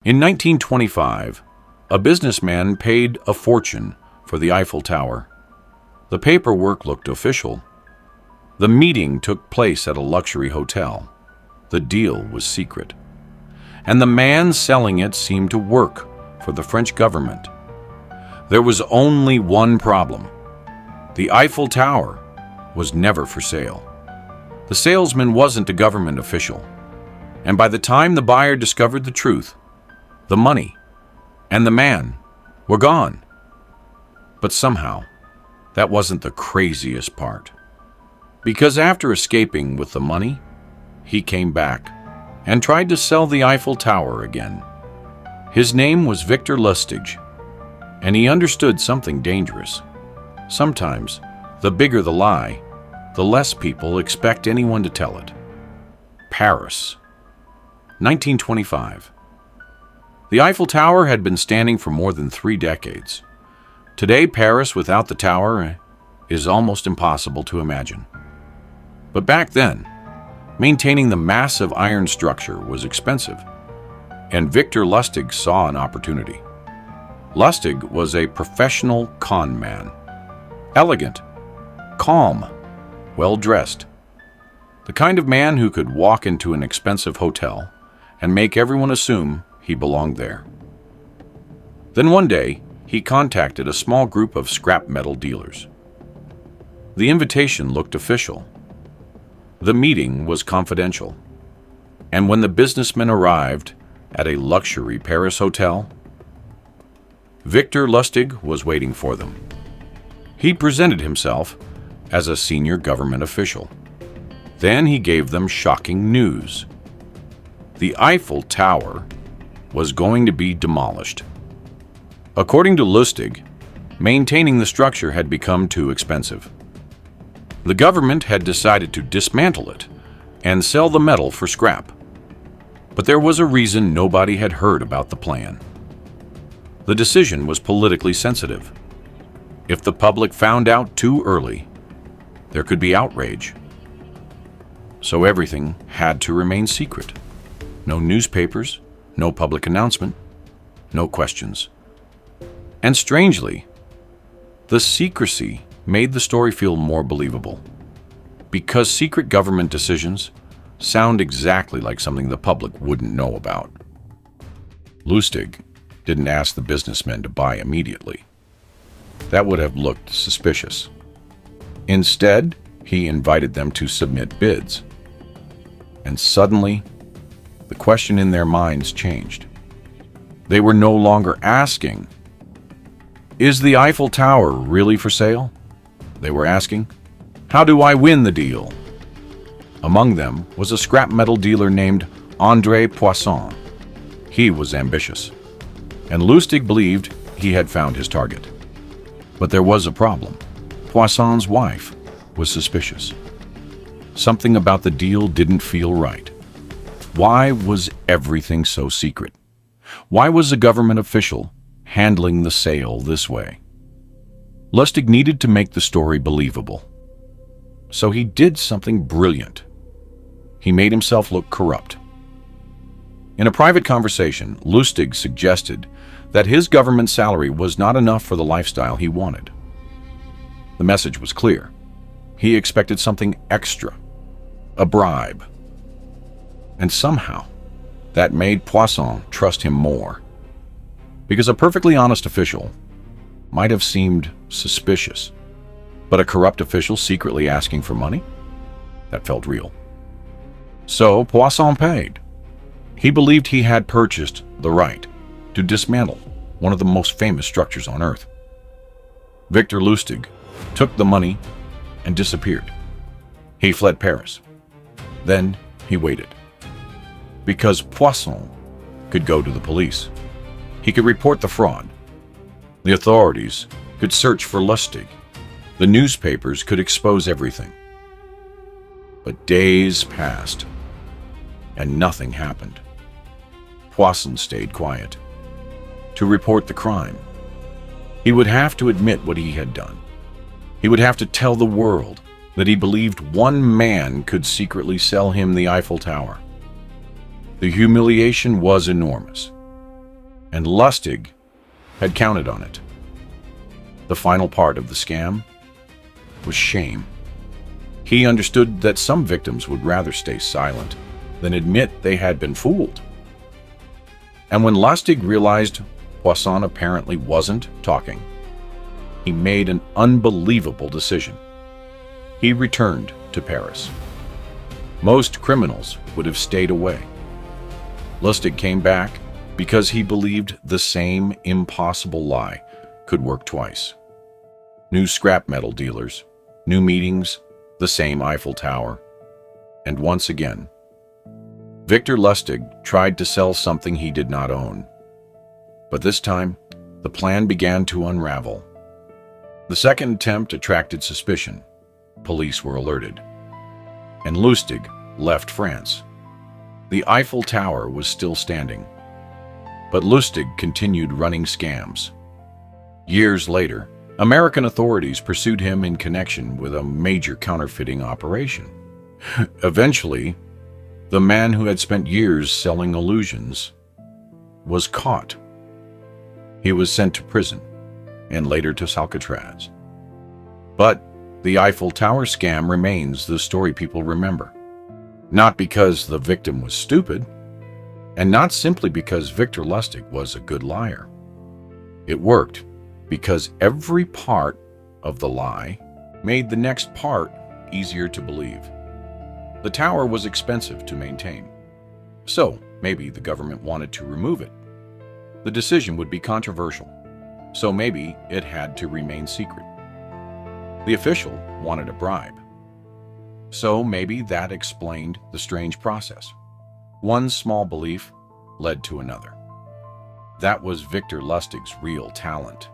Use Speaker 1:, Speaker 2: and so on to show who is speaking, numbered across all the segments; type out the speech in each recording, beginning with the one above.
Speaker 1: In 1925, a businessman paid a fortune for the Eiffel Tower. The paperwork looked official. The meeting took place at a luxury hotel. The deal was secret. And the man selling it seemed to work for the French government. There was only one problem. The Eiffel Tower was never for sale. The salesman wasn't a government official. And by the time the buyer discovered the truth, the money and the man were gone. But somehow, that wasn't the craziest part. Because after escaping with the money, he came back and tried to sell the Eiffel Tower again. His name was Victor Lustig, and he understood something dangerous. Sometimes, the bigger the lie, the less people expect anyone to tell it. Paris, 1925. The Eiffel Tower had been standing for more than 3 decades. Today, Paris without the tower is almost impossible to imagine. But back then, maintaining the massive iron structure was expensive, and Victor Lustig saw an opportunity. Lustig was a professional con man. Elegant, calm, well-dressed. The kind of man who could walk into an expensive hotel and make everyone assume he belonged there. Then one day, he contacted a small group of scrap metal dealers. The invitation looked official. The meeting was confidential. And when the businessmen arrived at a luxury Paris hotel, Victor Lustig was waiting for them. He presented himself as a senior government official. Then he gave them shocking news. The Eiffel Tower was going to be demolished. According to Lustig, maintaining the structure had become too expensive. The government had decided to dismantle it and sell the metal for scrap. But there was a reason nobody had heard about the plan. The decision was politically sensitive. If the public found out too early, there could be outrage. So everything had to remain secret. No newspapers, no public announcement, no questions. And strangely, the secrecy made the story feel more believable. Because secret government decisions sound exactly like something the public wouldn't know about. Lustig didn't ask the businessmen to buy immediately. That would have looked suspicious. Instead, he invited them to submit bids. And suddenly, the question in their minds changed. They were no longer asking, "Is the Eiffel Tower really for sale?" They were asking, "How do I win the deal?" Among them was a scrap metal dealer named André Poisson. He was ambitious, and Lustig believed he had found his target. But there was a problem. Poisson's wife was suspicious. Something about the deal didn't feel right. Why was everything so secret? Why was a government official handling the sale this way? Lustig needed to make the story believable. So he did something brilliant. He made himself look corrupt. In a private conversation, Lustig suggested that his government salary was not enough for the lifestyle he wanted. The message was clear. He expected something extra, a bribe. And somehow, that made Poisson trust him more. Because a perfectly honest official might have seemed suspicious, but a corrupt official secretly asking for money? That felt real. So Poisson paid. He believed he had purchased the right to dismantle one of the most famous structures on Earth. Victor Lustig took the money and disappeared. He fled Paris. Then he waited. Because Poisson could go to the police. He could report the fraud. The authorities could search for Lustig. The newspapers could expose everything. But days passed, and nothing happened. Poisson stayed quiet. To report the crime, he would have to admit what he had done. He would have to tell the world that he believed one man could secretly sell him the Eiffel Tower. The humiliation was enormous. And Lustig had counted on it. The final part of the scam was shame. He understood that some victims would rather stay silent than admit they had been fooled. And when Lustig realized Poisson apparently wasn't talking, he made an unbelievable decision. He returned to Paris. Most criminals would have stayed away. Lustig came back because he believed the same impossible lie could work twice. New scrap metal dealers, new meetings, the same Eiffel Tower. And once again, Victor Lustig tried to sell something he did not own. But this time, the plan began to unravel. The second attempt attracted suspicion. Police were alerted. And Lustig left France. The Eiffel Tower was still standing. But Lustig continued running scams. Years later, American authorities pursued him in connection with a major counterfeiting operation. Eventually, the man who had spent years selling illusions was caught. He was sent to prison and later to Alcatraz. But the Eiffel Tower scam remains the story people remember. Not because the victim was stupid, and not simply because Victor Lustig was a good liar. It worked because every part of the lie made the next part easier to believe. The tower was expensive to maintain, so maybe the government wanted to remove it. The decision would be controversial, so maybe it had to remain secret. The official wanted a bribe, so maybe that explained the strange process. One small belief led to another. That was Victor Lustig's real talent.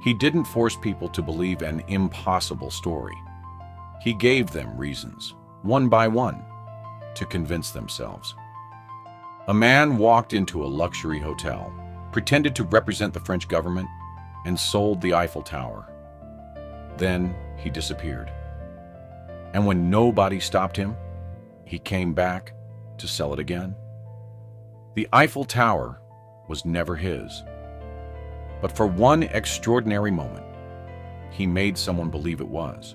Speaker 1: He didn't force people to believe an impossible story. He gave them reasons, one by one, to convince themselves. A man walked into a luxury hotel, pretended to represent the French government, and sold the Eiffel Tower. Then he disappeared. And when nobody stopped him, he came back to sell it again. The Eiffel Tower was never his. But for one extraordinary moment, he made someone believe it was.